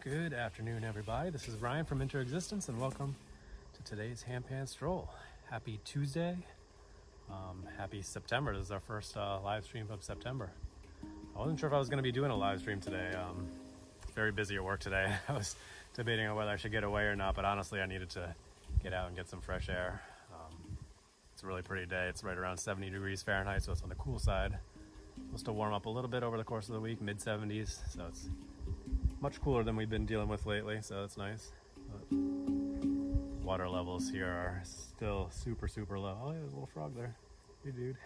Good afternoon, everybody. This is Ryan from Interexistence, and welcome to today's Handpan Stroll. Happy Tuesday. Happy September. This is our first live stream of September. I wasn't sure if I was going to be doing a live stream today. Very busy at work today. I was debating on whether I should get away or not, but honestly, I needed to get out and get some fresh air. It's a really pretty day. It's right around 70 degrees Fahrenheit, so it's on the cool side. Supposed to warm up a little bit over the course of the week, mid 70s, so it's much cooler than we've been dealing with lately, so that's nice. But water levels here are still super low. Oh, yeah, there's a little frog there. Hey, dude.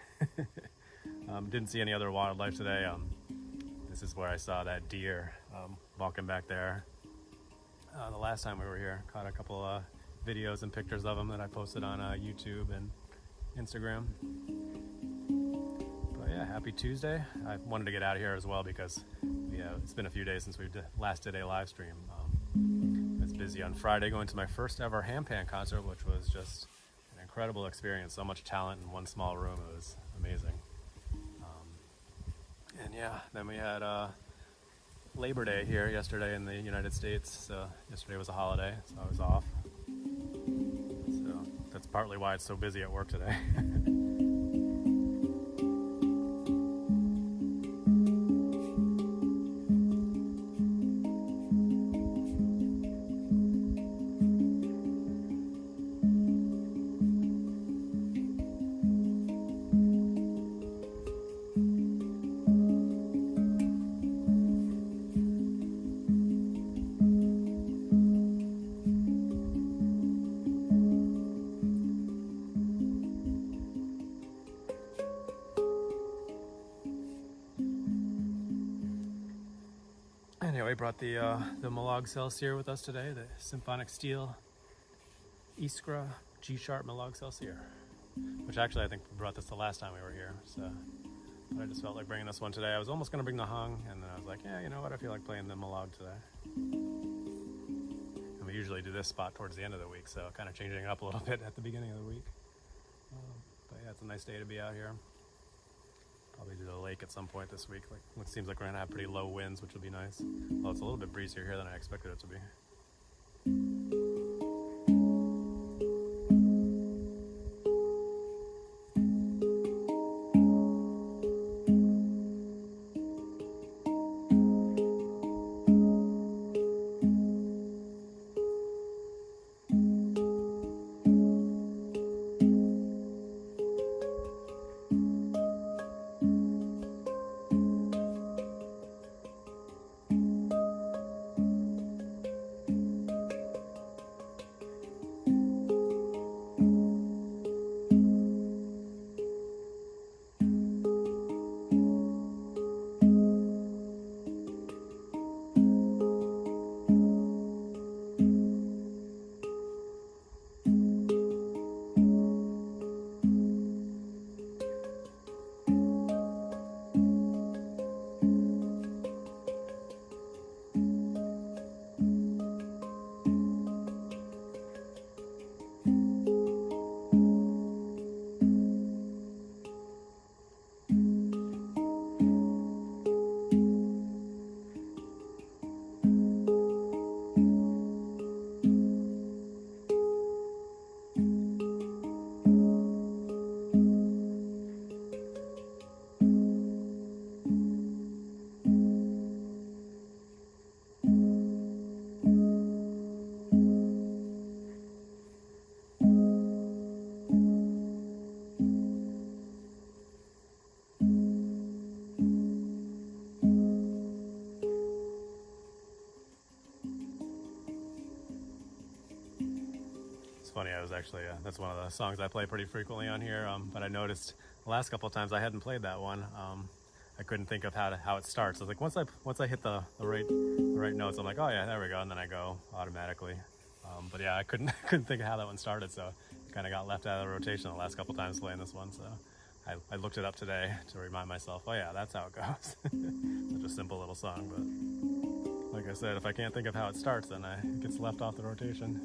Didn't see any other wildlife today. This is where I saw that deer walking back there. The last time we were here, caught a couple videos and pictures of them that I posted on YouTube and Instagram. But yeah, happy Tuesday. I wanted to get out of here as well because it's been a few days since we last did a live stream. I was busy on Friday going to my first ever Handpan concert, which was just an incredible experience. So much talent in one small room. It was amazing. And yeah, then we had Labor Day here yesterday in the United States. So yesterday was a holiday, so I was off. So that's partly why it's so busy at work today. Anyway, brought the Malog Celsior with us today, the Symphonic Steel Iskra G-sharp Malog Celsior, which actually I think we brought this the last time we were here, so but I just felt like bringing this one today. I was almost going to bring the Hung, and then I was like, yeah, you know what, I feel like playing the Malog today. And we usually do this spot towards the end of the week, so kind of changing it up a little bit at the beginning of the week. But yeah, it's a nice day to be out here. Probably do the lake at some point this week. It seems like we're gonna have pretty low winds, which will be nice. Well, it's a little bit breezier here than I expected it to be. Funny, I was actually that's one of the songs I play pretty frequently on here, but I noticed the last couple of times I hadn't played that one. I couldn't think of how it starts. I was like, once I hit the right notes, I'm like, oh yeah, there we go, and then I go automatically. But yeah, I couldn't think of how that one started, so it kind of got left out of the rotation the last couple of times playing this one. So I looked it up today to remind myself, oh yeah, that's how it goes. Such a simple little song, but like I said, if I can't think of how it starts, then it gets left off the rotation.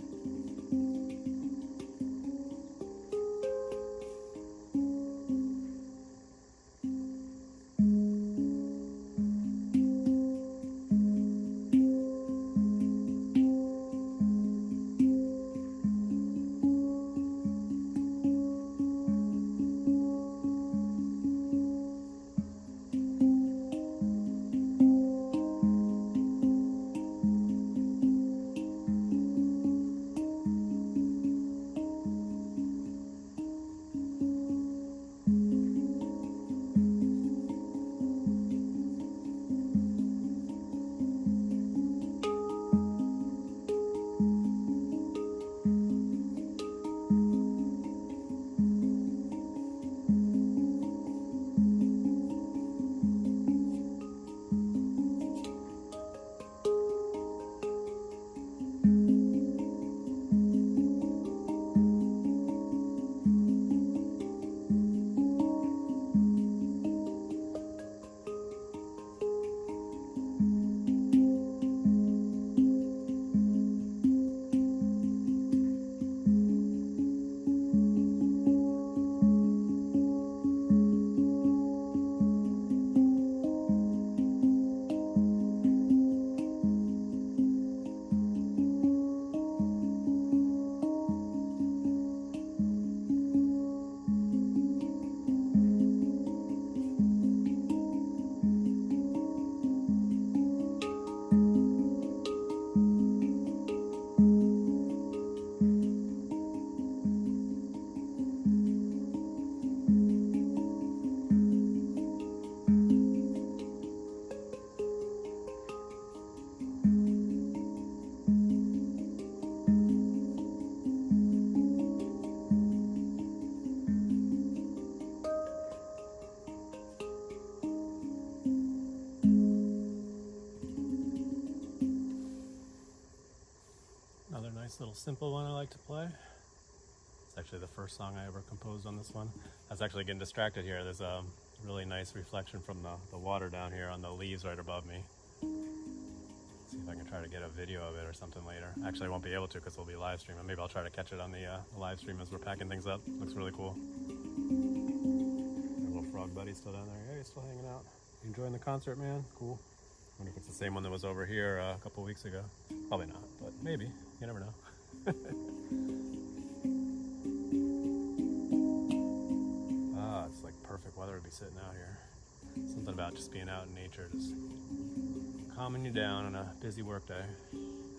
simple one I like to play. It's actually the first song I ever composed on this one. I was actually getting distracted here. There's a really nice reflection from the water down here on the leaves right above me. See if I can try to get a video of it or something later. Actually, I won't be able to because we'll be live streaming. Maybe I'll try to catch it on the live stream as we're packing things up. Looks really cool. Our little frog buddy's still down there. Yeah, he's still hanging out. You enjoying the concert, man? Cool. I wonder if it's the same one that was over here a couple weeks ago. Probably not, but maybe. You never know. It's like perfect weather to be sitting out here. Something about just being out in nature, just calming you down on a busy work day.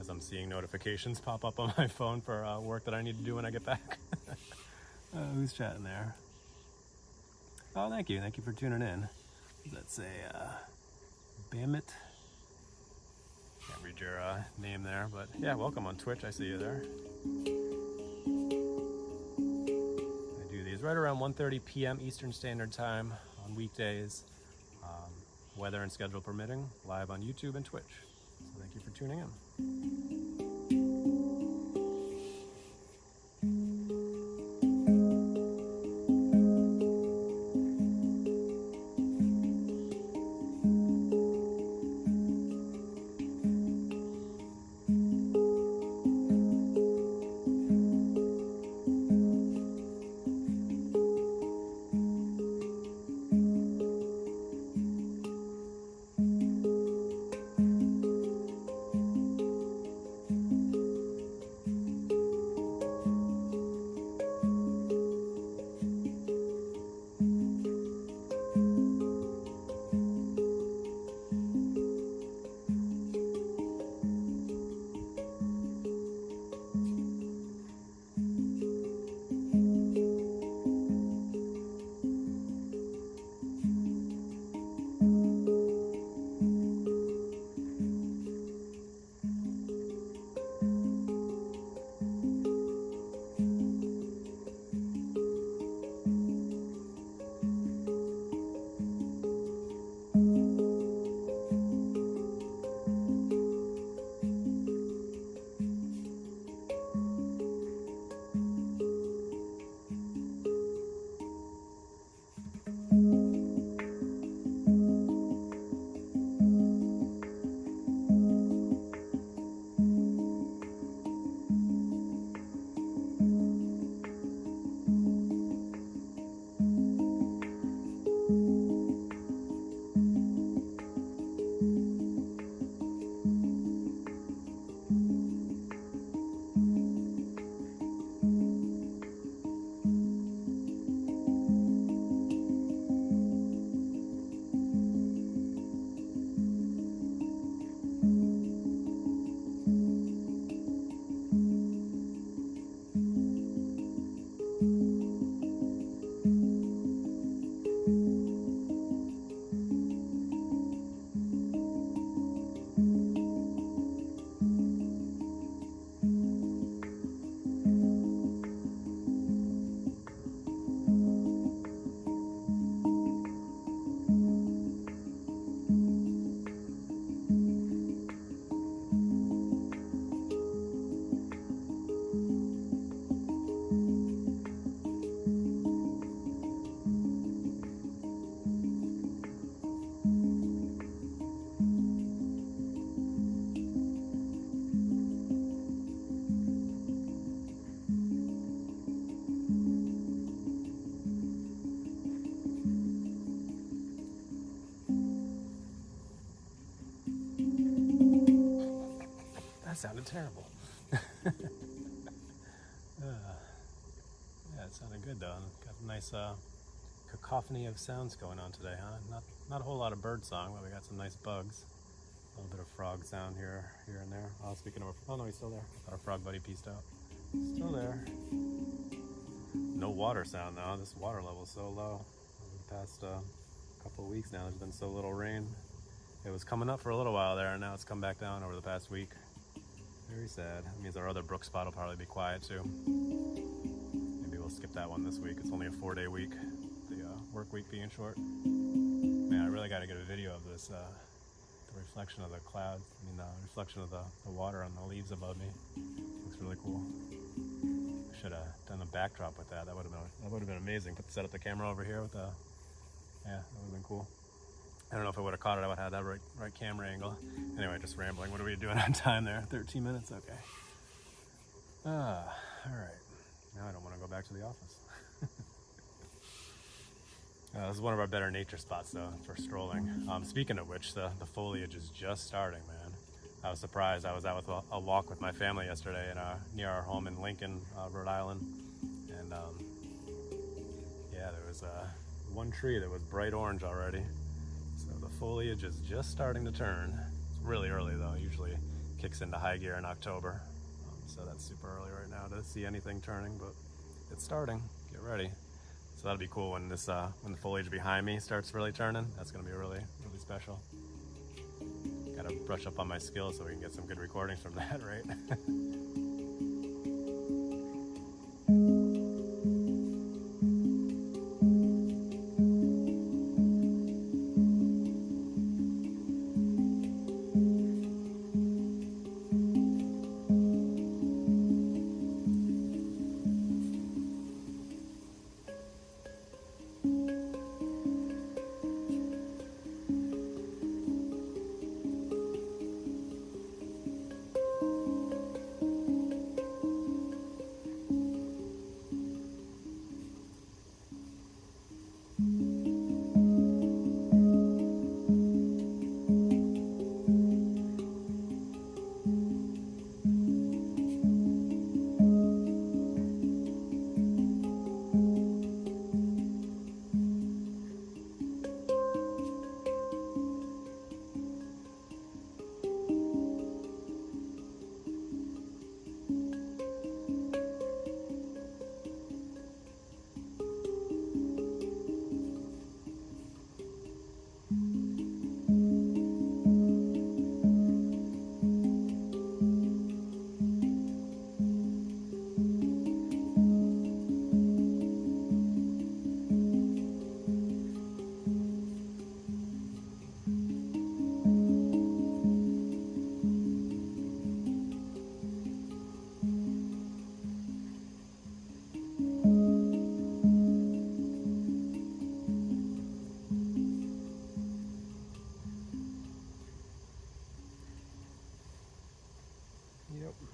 As I'm seeing notifications pop up on my phone for work that I need to do when I get back. Who's chatting there? Oh, thank you. Thank you for tuning in. Does that say Bamit? Can't read your name there, but yeah, welcome on Twitch. I see you there. I do these right around 1:30 p.m. Eastern Standard Time on weekdays, weather and schedule permitting, live on YouTube and Twitch. So thank you for tuning in. Sounded terrible. Yeah, it sounded good though. Got a nice cacophony of sounds going on today, huh? Not a whole lot of bird song, but we got some nice bugs. A little bit of frog sound here and there. Oh, speaking of, oh no, he's still there. I thought our frog buddy pieced out. Still there. No water sound though. This water level is so low. Over the past couple of weeks now, there's been so little rain. It was coming up for a little while there, and now it's come back down over the past week. Very sad. That means our other brook spot will probably be quiet too. Maybe we'll skip that one this week. It's only a 4-day week. The work week being short. Man, I really got to get a video of this. The reflection of the clouds. I mean, the reflection of the water on the leaves above me. Looks really cool. Should have done a backdrop with that. That would have been amazing. Set up the camera over here with the, yeah, that would have been cool. I don't know if I would have caught it. I would have had that right camera angle. Anyway, just rambling. What are we doing on time there? 13 minutes? Okay. All right. Now I don't want to go back to the office. This is one of our better nature spots, though, for strolling. Speaking of which, the foliage is just starting, man. I was surprised. I was out with a walk with my family yesterday near our home in Lincoln, Rhode Island. And yeah, there was one tree that was bright orange already. So the foliage is just starting to turn. It's really early though, usually kicks into high gear in October. So that's super early right now to see anything turning, but it's starting. Get ready. So that'll be cool when when the foliage behind me starts really turning. That's gonna be really, really special. Gotta brush up on my skills so we can get some good recordings from that, right?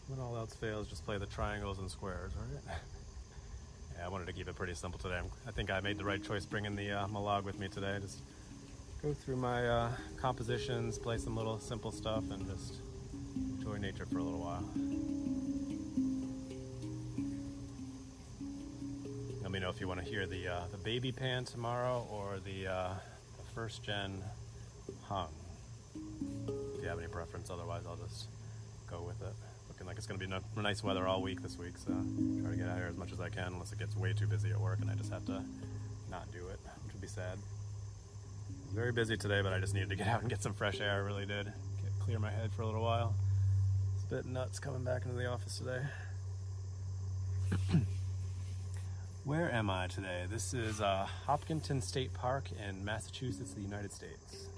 When all else fails, just play the triangles and squares, right? Yeah, I wanted to keep it pretty simple today. I think I made the right choice bringing my log with me today. Just go through my compositions, play some little simple stuff, and just enjoy nature for a little while. Let me know if you want to hear the baby pan tomorrow or the first gen hung. If you have any preference, otherwise I'll just go with it. Looking like it's going to be nice weather all week this week, so try to get out here as much as I can, unless it gets way too busy at work and I just have to not do it, which would be sad. Very busy today, but I just needed to get out and get some fresh air. I really did. Clear my head for a little while. It's a bit nuts coming back into the office today. Where am I today? This is Hopkinton State Park in Massachusetts, the United States.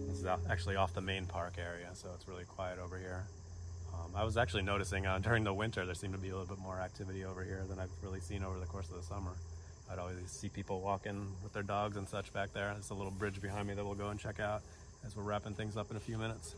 This is actually off the main park area, so it's really quiet over here. I was actually noticing during the winter there seemed to be a little bit more activity over here than I've really seen over the course of the summer. I'd always see people walking with their dogs and such back there. There's a little bridge behind me that we'll go and check out as we're wrapping things up in a few minutes.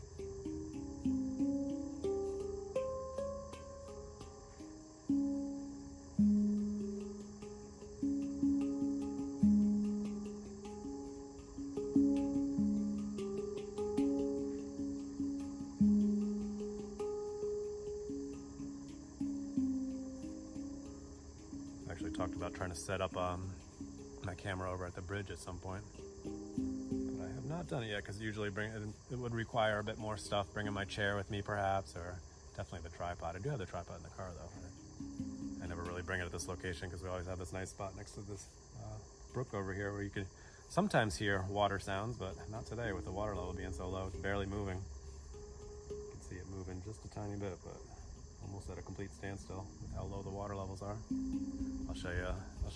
Talked about trying to set up my camera over at the bridge at some point, but I have not done it yet because usually it would require a bit more stuff, bringing my chair with me perhaps, or definitely the tripod. I do have the tripod in the car though. I never really bring it at this location because we always have this nice spot next to this brook over here where you can sometimes hear water sounds, but not today with the water level being so low. It's barely moving. You can see it moving just a tiny bit, but almost at a complete standstill with how low the water levels are. I'll show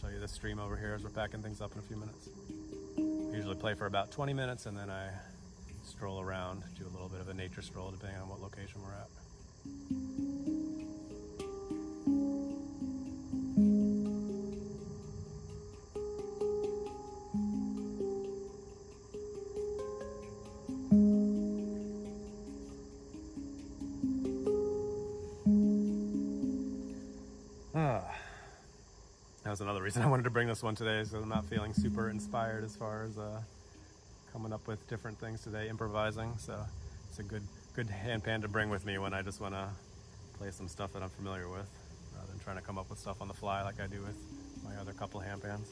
you this stream over here as we're packing things up in a few minutes. I usually play for about 20 minutes and then I stroll around, do a little bit of a nature stroll depending on what location we're at. That was another reason I wanted to bring this one today, so I'm not feeling super inspired as far as coming up with different things today, improvising. So it's a good handpan to bring with me when I just want to play some stuff that I'm familiar with, rather than trying to come up with stuff on the fly like I do with my other couple handpans.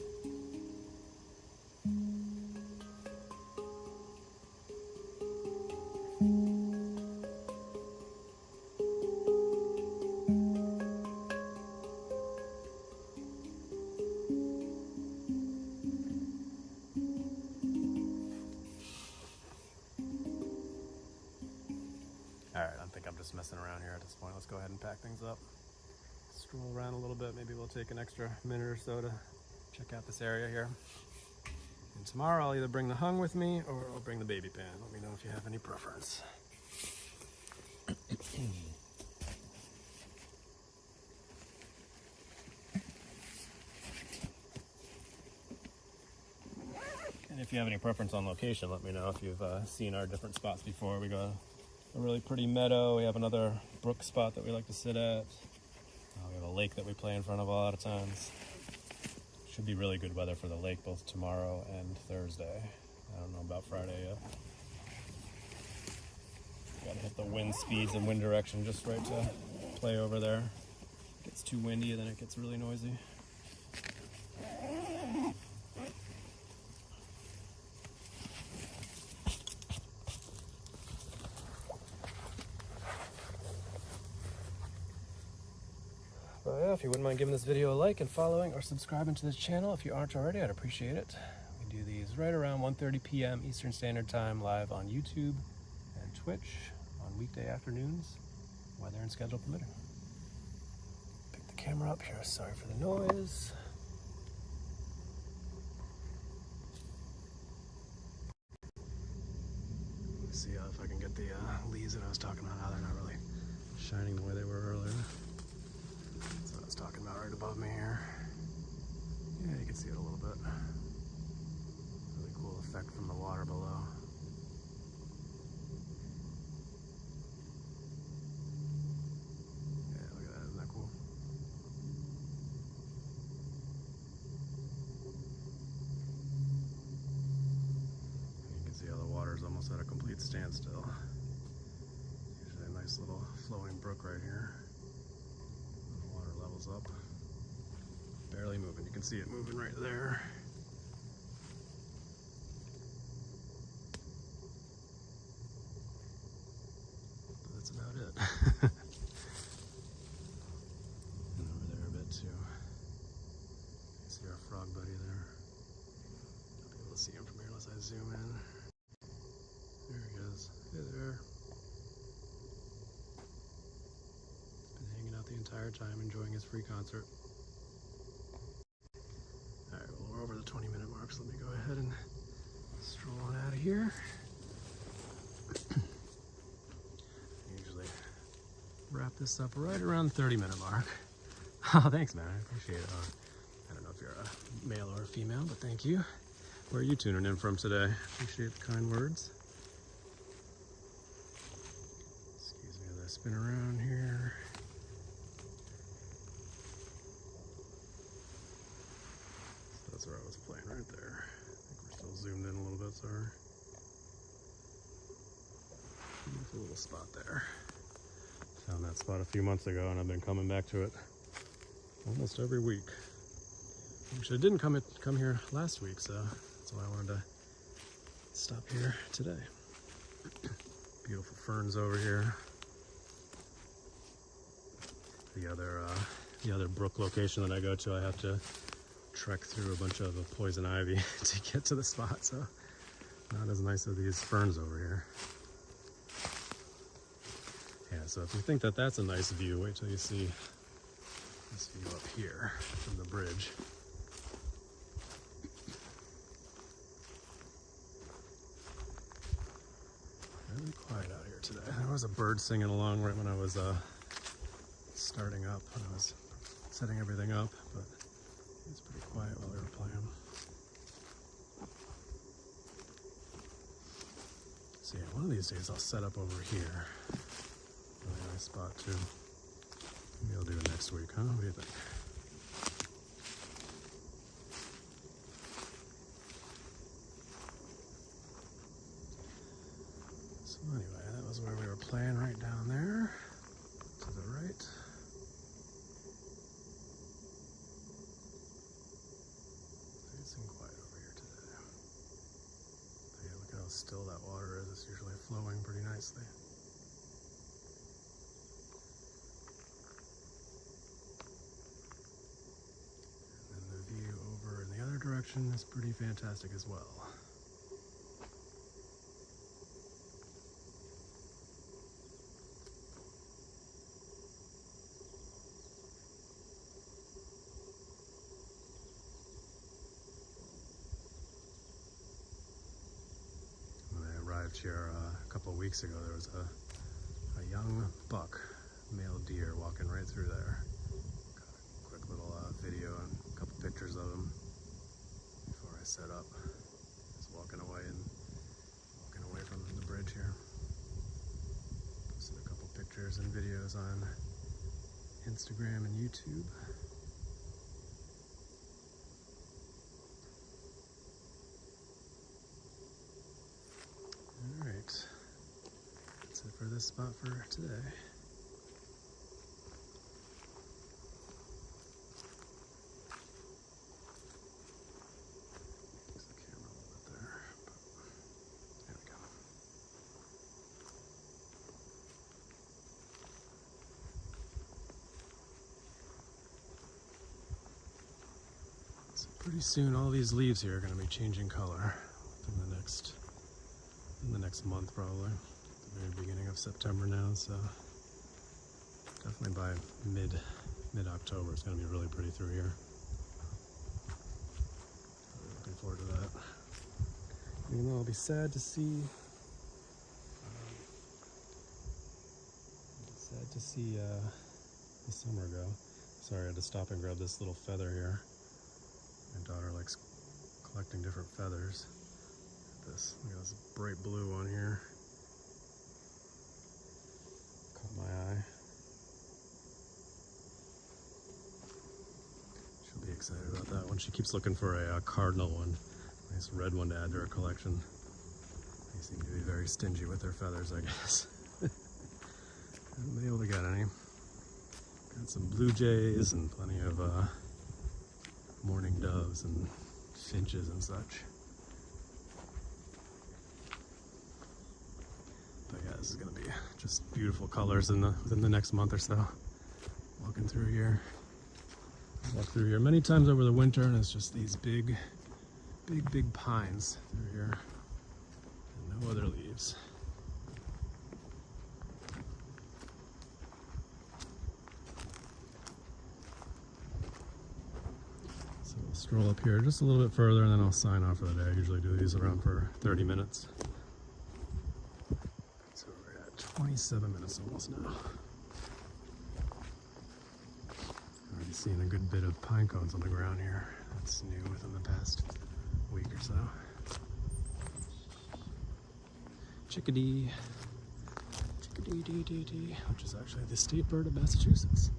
Alright, I think I'm just messing around here at this point. Let's go ahead and pack things up. Stroll around a little bit. Maybe we'll take an extra minute or so to check out this area here. And tomorrow I'll either bring the hung with me or I'll bring the baby pan. Let me know if you have any preference. And if you have any preference on location, let me know. If you've seen our different spots before. We got a really pretty meadow. We have another brook spot that we like to sit at. We have a lake that we play in front of a lot of times. Should be really good weather for the lake both tomorrow and Thursday. I don't know about Friday yet. Gotta hit the wind speeds and wind direction just right to play over there. If it gets too windy, then it gets really noisy. But yeah, if you wouldn't mind giving this video a like and following or subscribing to this channel if you aren't already, I'd appreciate it. We do these right around 1:30 p.m. Eastern Standard Time live on YouTube and Twitch on weekday afternoons, weather and schedule permitting. Pick the camera up here, sorry for the noise. Let's see if I can get the leaves that I was talking about, how they're not really shining the way they were earlier. That's what I was talking about right above me here. Yeah, you can see it a little bit. Really cool effect from the water below. Yeah, look at that, isn't that cool? And you can see how the water is almost at a complete standstill. Usually a nice little flowing brook right here. Up, barely moving. You can see it moving right there. But that's about it. And over there a bit too. You can see our frog buddy there. I'll be able to see him from here unless I zoom in. There he is. Hey there. The entire time enjoying his free concert. Alright, well, we're over the 20-minute mark, so let me go ahead and stroll on out of here. I usually wrap this up right around the 30-minute mark. Oh, thanks, man. I appreciate it. I don't know if you're a male or a female, but thank you. Where are you tuning in from today? Appreciate the kind words. Excuse me as I spin around here. That's where I was playing right there. I think we're still zoomed in a little bit, sorry. Beautiful little spot there. Found that spot a few months ago and I've been coming back to it almost every week. Actually, I didn't come here last week, so that's why I wanted to stop here today. Beautiful ferns over here. The other brook location that I go to, I have to trek through a bunch of poison ivy to get to the spot, so not as nice as these ferns over here. Yeah, so if you think that that's a nice view, wait till you see this view up here from the bridge. Really quiet out here today. There was a bird singing along right when I was starting up, when I was setting everything up, but it's pretty quiet while we were playing. So yeah, one of these days I'll set up over here. Really nice spot too. Maybe I'll do it next week, huh? What do you think? still that water is. It's usually flowing pretty nicely. And then the view over in the other direction is pretty fantastic as well. Here a couple of weeks ago, there was a young buck, male deer, walking right through there. Got a quick little video and a couple pictures of him before I set up. Just walking away from the bridge here. Posted a couple pictures and videos on Instagram and YouTube. Alright, that's it for this spot for today. Use the camera a little bit there, but there we go. So pretty soon all these leaves here are going to be changing color within the next month, probably. The very beginning of September now, so definitely by mid-October it's going to be really pretty through here. Really looking forward to that. Even though I'll be sad to see the summer go. Sorry, I had to stop and grab this little feather here. My daughter likes collecting different feathers. Look at this bright blue on here. Caught my eye. She'll be excited about that one. She keeps looking for a cardinal one, nice red one to add to her collection. They seem to be very stingy with their feathers, I guess. Haven't been able to get any. Got some blue jays and plenty of mourning doves and finches and such. But yeah, this is going to be just beautiful colors within the next month or so. Walking through here. Walk through here many times over the winter, and it's just these big pines through here. And no other leaves. So we'll stroll up here just a little bit further, and then I'll sign off for the day. I usually do these around for 30 minutes. 27 minutes almost now. Already seeing a good bit of pine cones on the ground here. That's new within the past week or so. Chickadee, chickadee, which is actually the state bird of Massachusetts.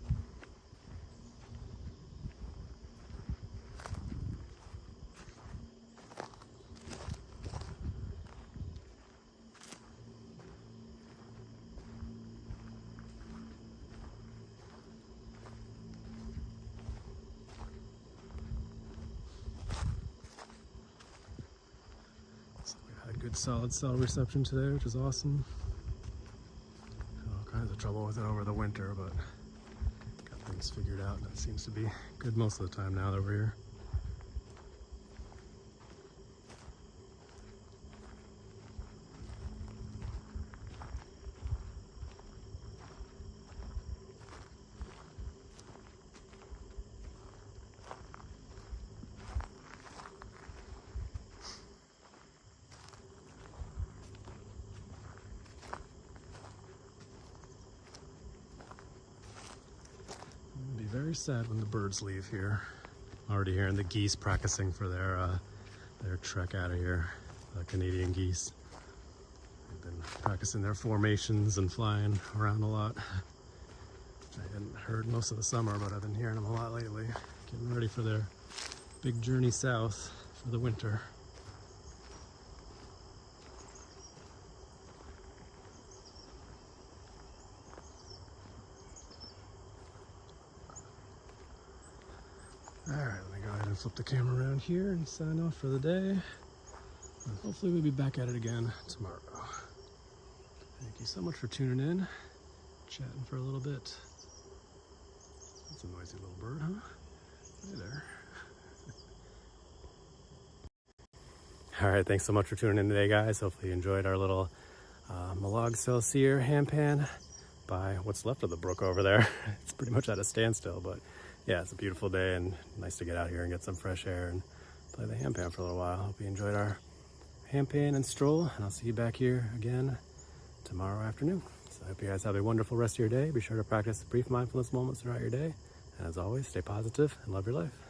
Good solid cell reception today, which is awesome. Had all kinds of trouble with it over the winter, but got things figured out, and it seems to be good most of the time now that we're here. Very sad when the birds leave here. Already hearing the geese practicing for their trek out of here. The Canadian geese. They've been practicing their formations and flying around a lot. Which I hadn't heard most of the summer, but I've been hearing them a lot lately. Getting ready for their big journey south for the winter. Alright, let me go ahead and flip the camera around here and sign off for the day. And hopefully we'll be back at it again tomorrow. Thank you so much for tuning in, chatting for a little bit. That's a noisy little bird, huh? Hey there. All right, thanks so much for tuning in today, guys. Hopefully you enjoyed our little Malog Celsior handpan by what's left of the brook over there. It's pretty much at a standstill, but yeah, it's a beautiful day and nice to get out here and get some fresh air and play the handpan for a little while. Hope you enjoyed our handpan and stroll, and I'll see you back here again tomorrow afternoon. So I hope you guys have a wonderful rest of your day. Be sure to practice brief mindfulness moments throughout your day. And as always, stay positive and love your life.